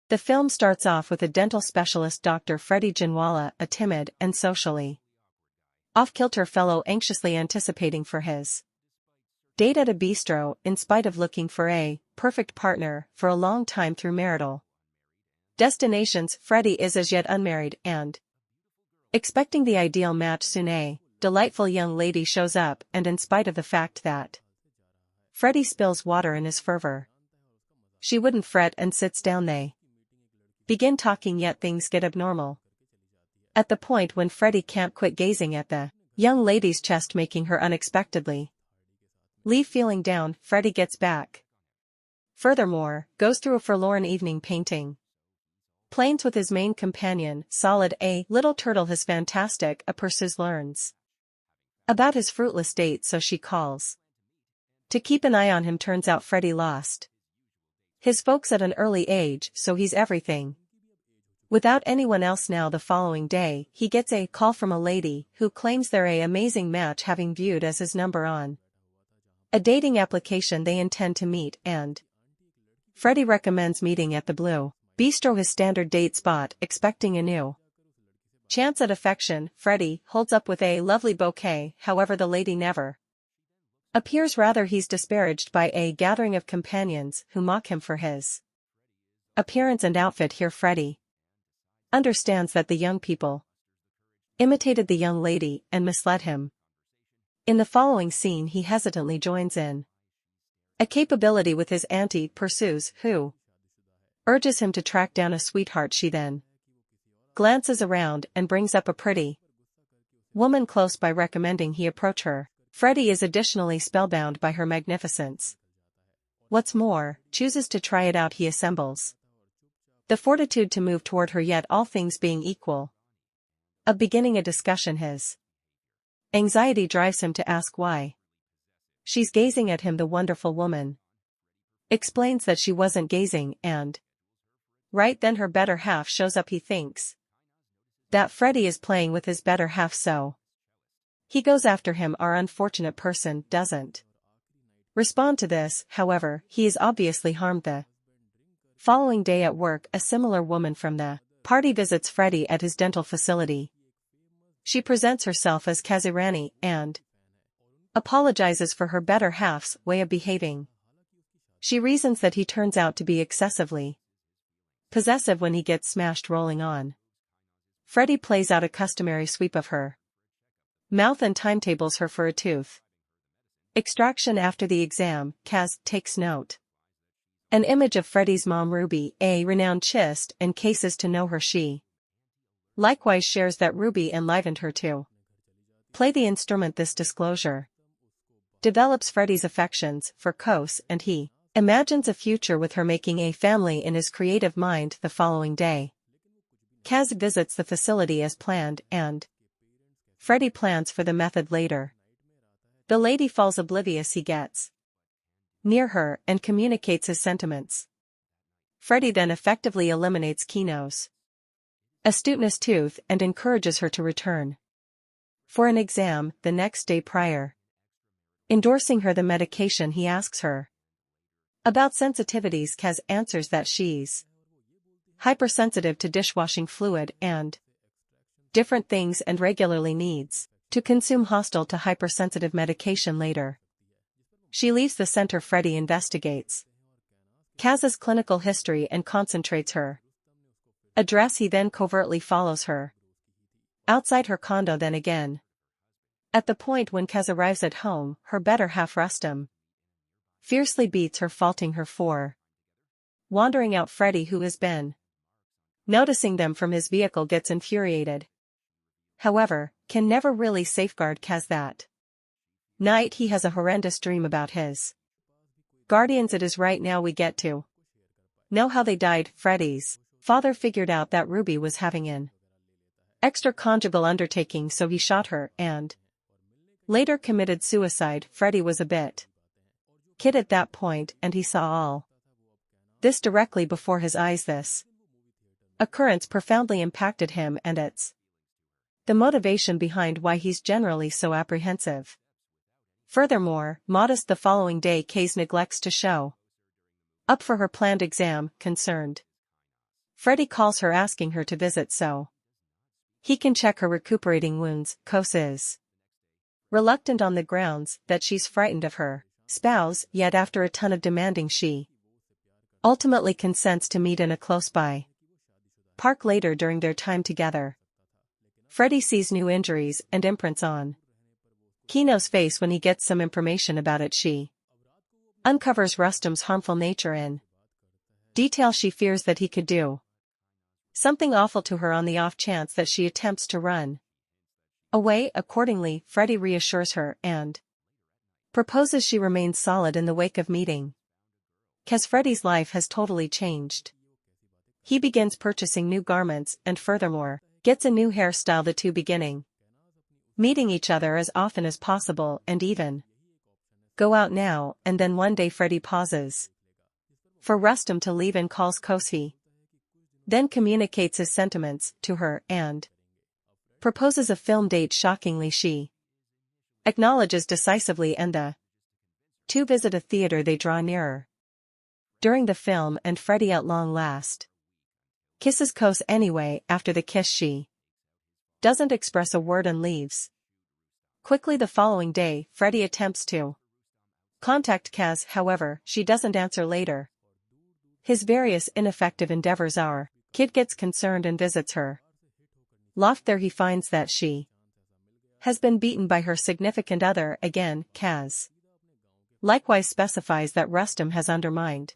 The film starts off with a dental specialist Dr. Freddie Janwala, a timid and socially off-kilter fellow anxiously anticipating for his date at a bistro in spite of looking for a perfect partner for a long time through marital destinations. Freddie is as yet unmarried and expecting the ideal match soon. A delightful young lady shows up, and in spite of the fact that Freddie spills water in his fervor, she wouldn't fret and sits down. They begin talking, yet things get abnormal at the point when Freddie can't quit gazing at the young lady's chest, making her unexpectedly leave feeling down. Freddie gets back. Furthermore, goes through a forlorn evening painting planes with his main companion, Solid A. Little Turtle. His fantastic a pursues learns about his fruitless date, so she calls to keep an eye on him. Turns out Freddie lost his folks at an early age, so he's everything without anyone else. Now the following day, he gets a call from a lady who claims they're a amazing match, having viewed as his number on a dating application. They intend to meet, and Freddie recommends meeting at the Blue Bistro, his standard date spot, expecting a new chance at affection. Freddie holds up with a lovely bouquet, however the lady never appears. Rather, he's disparaged by a gathering of companions who mock him for his appearance and outfit. Here Freddie understands that the young people imitated the young lady and misled him. In the following scene, he hesitantly joins in a capability with his auntie, Pursues, who urges him to track down a sweetheart. She then glances around and brings up a pretty woman close by, recommending he approach her. Freddie is additionally spellbound by her magnificence. What's more, chooses to try it out. He assembles the fortitude to move toward her, yet all things being equal, of beginning a discussion, his anxiety drives him to ask why she's gazing at him. The wonderful woman explains that she wasn't gazing, and right then her better half shows up. He thinks that Freddie is playing with his better half, so he goes after him. Our unfortunate person doesn't respond to this, however, he is obviously harmed. The following day at work, a similar woman from the party visits Freddie at his dental facility. She presents herself as Kazirani and apologizes for her better half's way of behaving. She reasons that he turns out to be excessively possessive when he gets smashed rolling on. Freddie plays out a customary sweep of her mouth and timetables her for a tooth extraction. After the exam, Kaz takes note an image of Freddie's mom, Ruby, a renowned chist and cases to know her. She likewise shares that Ruby enlivened her to play the instrument. This disclosure develops Freddie's affections for Kos, and he imagines a future with her, making a family in his creative mind. The following day, Kaz visits the facility as planned, and Freddie plans for the method later. The lady falls oblivious. He gets near her and communicates his sentiments. Freddie then effectively eliminates Kino's astuteness tooth and encourages her to return for an exam the next day. Prior endorsing her the medication, he asks her about sensitivities. Kaz answers that she's hypersensitive to dishwashing fluid and different things, and regularly needs to consume hostile to hypersensitive medication. Later, she leaves the center. Freddie investigates Kaz's clinical history and concentrates her address. He then covertly follows her outside her condo. Then again, at the point when Kaz arrives at home, her better half Rustam fiercely beats her, faulting her for wandering out. Freddie, who has been noticing them from his vehicle, gets infuriated. However, can never really safeguard Kaz. That night he has a horrendous dream about his guardians. It is right now we get to know how they died. Freddie's father figured out that Ruby was having an extraconjugal undertaking, so he shot her and later committed suicide. Freddie was a bit kid at that point, and he saw all this directly before his eyes. This occurrence profoundly impacted him, and it's the motivation behind why he's generally so apprehensive. Furthermore, modest the following day, Kaz neglects to show up for her planned exam, concerned Freddy calls her asking her to visit so he can check her recuperating wounds. Kos is reluctant on the grounds that she's frightened of her spouse, yet after a ton of demanding she ultimately consents to meet in a close-by park later during their time together. Freddy sees new injuries and imprints on Kino's face when he gets some information about it. She uncovers Rustam's harmful nature in detail. She fears that he could do something awful to her on the off chance that she attempts to run away. Accordingly, Freddy reassures her and proposes she remains solid in the wake of meeting. 'Cause Freddy's life has totally changed. He begins purchasing new garments and furthermore, gets a new hairstyle. The two beginning meeting each other as often as possible and even go out now and then. One day Freddy pauses for Rustam to leave and calls Kosi. Then communicates his sentiments to her and proposes a film date. Shockingly, she acknowledges decisively and the two visit a theater. They draw nearer during the film and Freddy at long last kisses Kos. Anyway, after the kiss she doesn't express a word and leaves quickly. The following day, Freddy attempts to contact Kaz, however, she doesn't answer. Later, his various ineffective endeavors, our kid gets concerned and visits her loft. There he finds that she has been beaten by her significant other again. Kaz likewise specifies that Rustam has undermined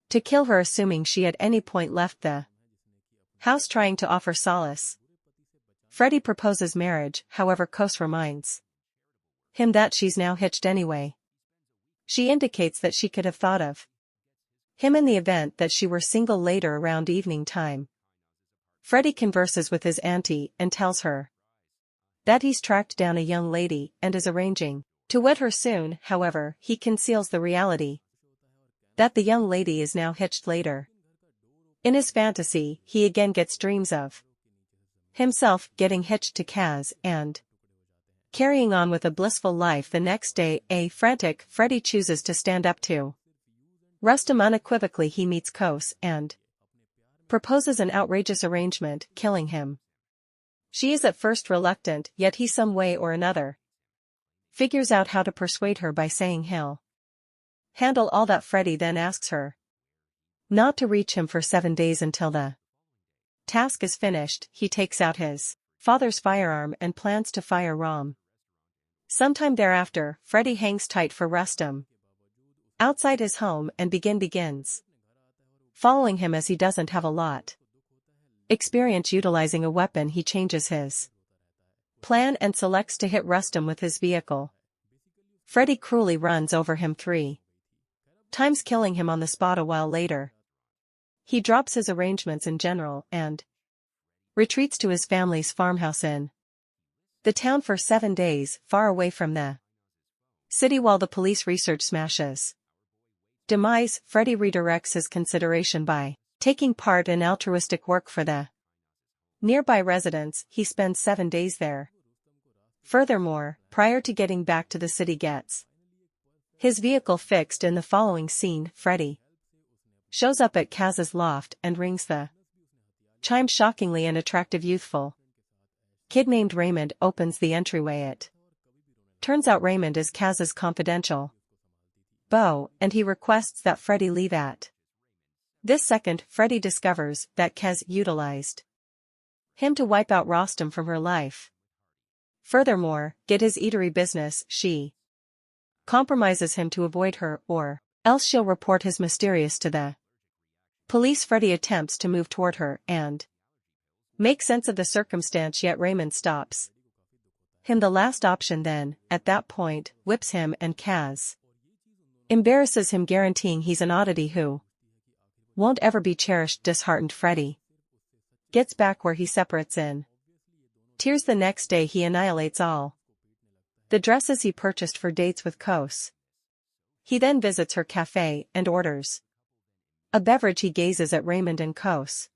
to kill her, assuming she at any point left the house trying to offer solace. Freddy proposes marriage, however Kos reminds him that she's now hitched anyway. She indicates that she could have thought of him in the event that she were single. Later around evening time, Freddy converses with his auntie and tells her that he's tracked down a young lady and is arranging to wed her soon. However, he conceals the reality that the young lady is now hitched. Later, in his fantasy, he again gets dreams of himself getting hitched to Kaz and carrying on with a blissful life. The next day, a frantic Freddy chooses to stand up to Rustam unequivocally. He meets Kos and proposes an outrageous arrangement, killing him. She is at first reluctant, yet he some way or another figures out how to persuade her by saying he'll handle all that. Freddy then asks her not to reach him for 7 days until the task is finished. He takes out his father's firearm and plans to fire Ram. Sometime thereafter, Freddy hangs tight for Rustam outside his home and begins following him as he doesn't have a lot experience utilizing a weapon. He changes his plan and selects to hit Rustam with his vehicle. Freddy cruelly runs over him 3 times, killing him on the spot. A while later, he drops his arrangements in general and retreats to his family's farmhouse in the town for 7 days, far away from the city. While the police research Smash's demise, Freddy redirects his consideration by taking part in altruistic work for the nearby residents. He spends 7 days there. Furthermore, prior to getting back to the city, gets his vehicle fixed. In the following scene, Freddy shows up at Kaz's loft and rings the chime. Shockingly, an attractive youthful kid named Raymond opens the entryway. It turns out Raymond is Kaz's confidential beau, and he requests that Freddy leave at this second. Freddy discovers that Kaz utilized him to wipe out Rustam from her life. Furthermore, get his eatery business. She compromises him to avoid her, or else she'll report his mysterious to the police. Freddy attempts to move toward her and make sense of the circumstance, yet Raymond stops him. The last option then, at that point, whips him, and Kaz embarrasses him, guaranteeing he's an oddity who won't ever be cherished. Disheartened, Freddy gets back where he separates in tears. The next day he annihilates all the dresses he purchased for dates with Kos. He then visits her cafe and orders a beverage. He gazes at Raymond and Kos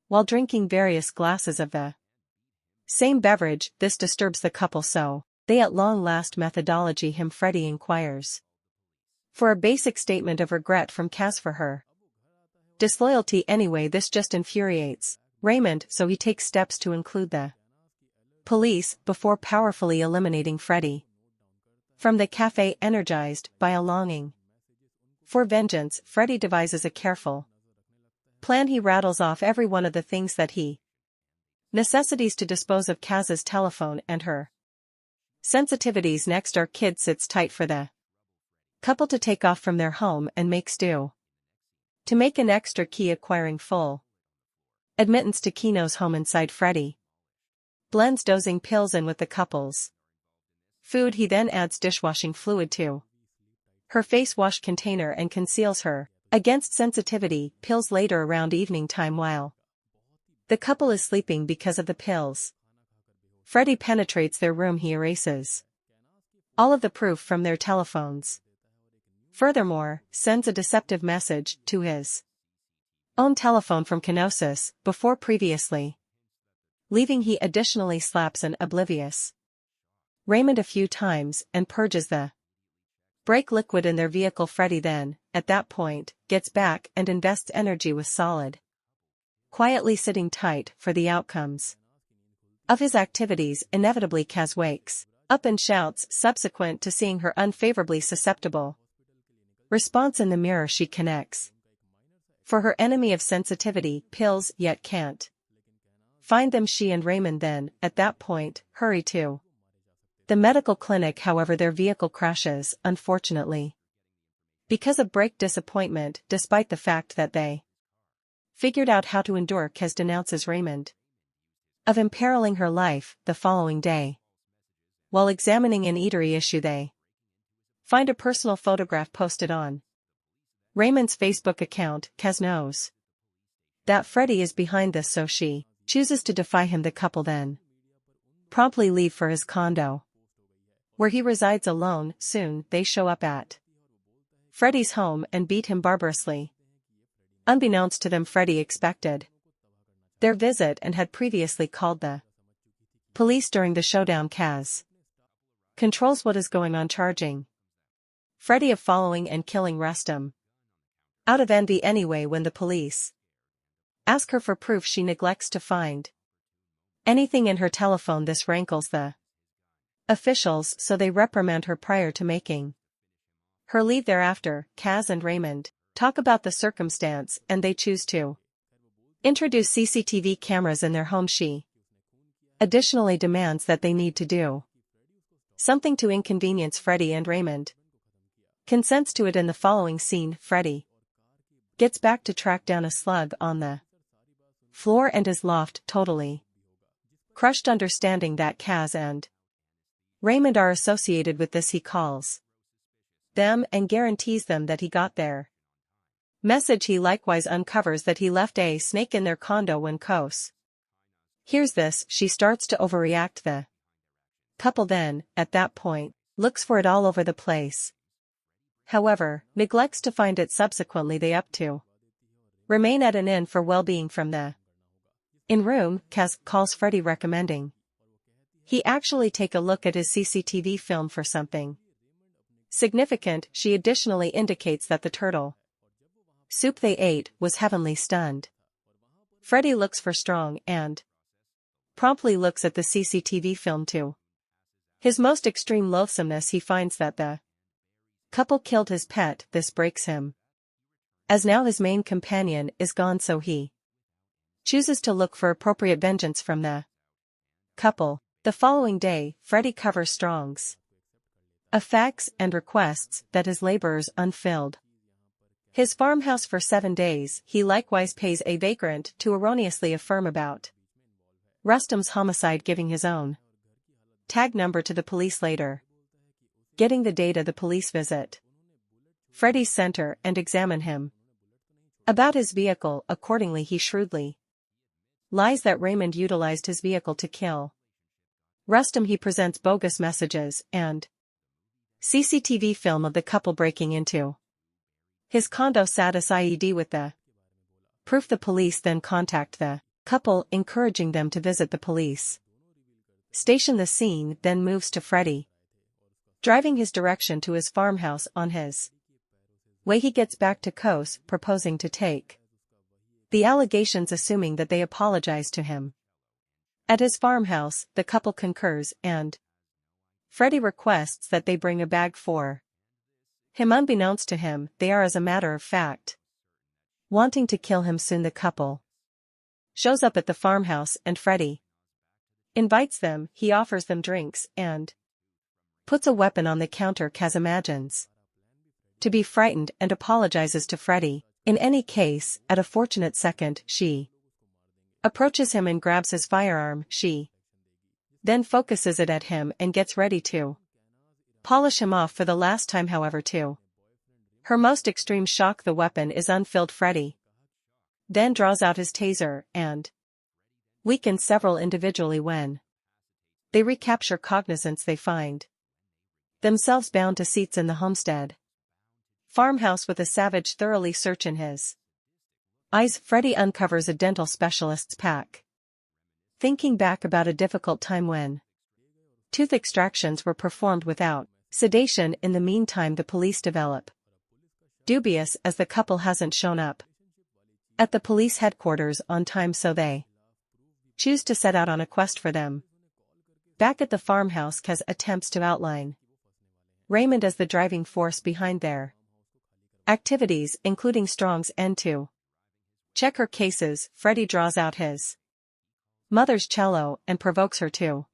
while drinking various glasses of the same beverage. This disturbs the couple, so they at long last methodology him. Freddy inquires for a basic statement of regret from Kaz for her Disloyalty anyway. This just infuriates Raymond, so he takes steps to include the police before powerfully eliminating Freddy from the cafe. Energized by a longing for vengeance, Freddy devises a careful plan. He rattles off every one of the things that he necessities to dispose of Kaz's telephone and her sensitivities. Next, our kid sits tight for the couple to take off from their home and make stew to make an extra key, acquiring full admittance to Kino's home. Inside, Freddy blends dosing pills in with the couple's food. He then adds dishwashing fluid to her face wash container and conceals her against sensitivity pills. Later, around evening time, while the couple is sleeping because of the pills, Freddy penetrates their room. He erases all of the proof from their telephones. Furthermore, sends a deceptive message to his own telephone from Kenosis before previously leaving. He additionally slaps an oblivious Raymond a few times and purges the brake liquid in their vehicle. Freddy then, at that point, gets back and invests energy with Solid, quietly sitting tight for the outcomes of his activities. Inevitably, Kaz wakes up and shouts, subsequent to seeing her unfavorably susceptible response in the mirror. She connects for her enemy of sensitivity pills, yet can't find them. She and Raymond then, at that point, hurry to the medical clinic. However, their vehicle crashes, unfortunately, because of brake disappointment. Despite the fact that they figured out how to endure, Kaz denounces Raymond of imperiling her life. The following day, while examining an eatery issue, they find a personal photograph posted on Raymond's Facebook account. Kaz knows that Freddy is behind this, so she chooses to defy him. The couple then promptly leave for his condo, where he resides alone. Soon, they show up at Freddy's home and beat him barbarously. Unbeknownst to them, Freddy expected their visit and had previously called the police during the showdown. Kaz controls what is going on, charging Freddy of following and killing Rustam out of envy. Anyway, when the police ask her for proof, she neglects to find anything in her telephone. This rankles the officials, so they reprimand her prior to making her leave. Thereafter, Kaz and Raymond talk about the circumstance and they choose to introduce CCTV cameras in their home. She additionally demands that they need to do something to inconvenience Freddy, and Raymond consents to it. In the following scene, Freddy gets back to track down a slug on the floor and is loft totally crushed. Understanding that Kaz and Raymond are associated with this, he calls them and guarantees them that he got their message. He likewise uncovers that he left a snake in their condo. When Kos hears this, she starts to overreact. The couple then, at that point, looks for it all over the place. However, neglects to find it. Subsequently, they up to remain at an inn for well-being. From the in-room, Kaz calls Freddy, recommending he actually take a look at his CCTV film for something significant. She additionally indicates that the turtle soup they ate was heavenly. Stunned, Freddy looks for strong and promptly looks at the CCTV film too. His most extreme loathsomeness, he finds that the couple killed his pet. This breaks him, as now his main companion is gone, so he chooses to look for appropriate vengeance from the couple. The following day, Freddy covers Strong's effects and requests that his laborers unfilled his farmhouse for 7 days. He likewise pays a vagrant to erroneously affirm about Rustam's homicide, giving his own tag number to the police. Later, getting the data, the police visit Freddy's center and examine him about his vehicle. Accordingly, he shrewdly lies that Raymond utilized his vehicle to kill Rustam. He presents bogus messages and CCTV film of the couple breaking into his condo satisfied with the proof. The police then contact the couple, encouraging them to visit the police station. The scene then moves to Freddy driving his direction to his farmhouse. On his way, he gets back to Kos, proposing to take the allegations assuming that they apologize to him. At his farmhouse, the couple concurs and Freddy requests that they bring a bag for him. Unbeknownst to him, they are as a matter of fact wanting to kill him soon. The couple shows up at the farmhouse and Freddy invites them. He offers them drinks and puts a weapon on the counter. Kaz imagines to be frightened and apologizes to Freddy. In any case, at a fortunate second, she approaches him and grabs his firearm. She then focuses it at him and gets ready to polish him off for the last time. However, to her most extreme shock, the weapon is unfilled. Freddy then draws out his taser and weakens several individually. When they recapture cognizance, they find themselves bound to seats in the homestead farmhouse with a savage, thoroughly search in his eyes. Freddy uncovers a dental specialist's pack, thinking back about a difficult time when tooth extractions were performed without sedation. In the meantime, the police develop dubious as the couple hasn't shown up at the police headquarters on time, so they choose to set out on a quest for them. Back at the farmhouse, Kaz attempts to outline Raymond as the driving force behind their activities, including Strong's end to check her cases. Freddy draws out his mother's cello and provokes her to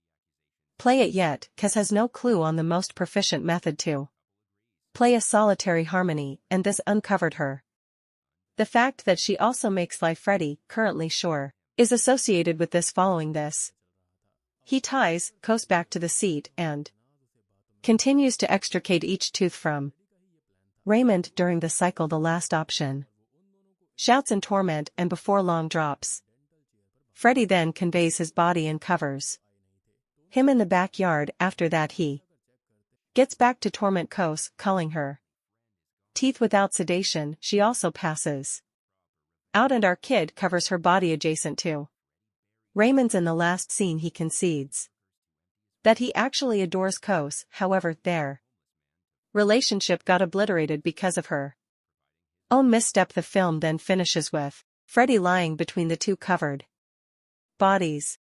play it, yet Kaz has no clue on the most proficient method to play a solitary harmony, and this uncovered her the fact that she also makes life. Freddy, currently sure, is associated with this. Following this, he ties Kos back to the seat and continues to extricate each tooth from Raymond. During the cycle, the last option shouts in torment and before long drops. Freddy then conveys his body and covers him in the backyard. After that, he gets back to torment Kos, calling her teeth without sedation. She also passes out and our kid covers her body adjacent to Raymond's. In the last scene, he concedes that he actually adores Kos. However, their relationship got obliterated because of her own misstep. The film then finishes with Freddy lying between the two covered bodies.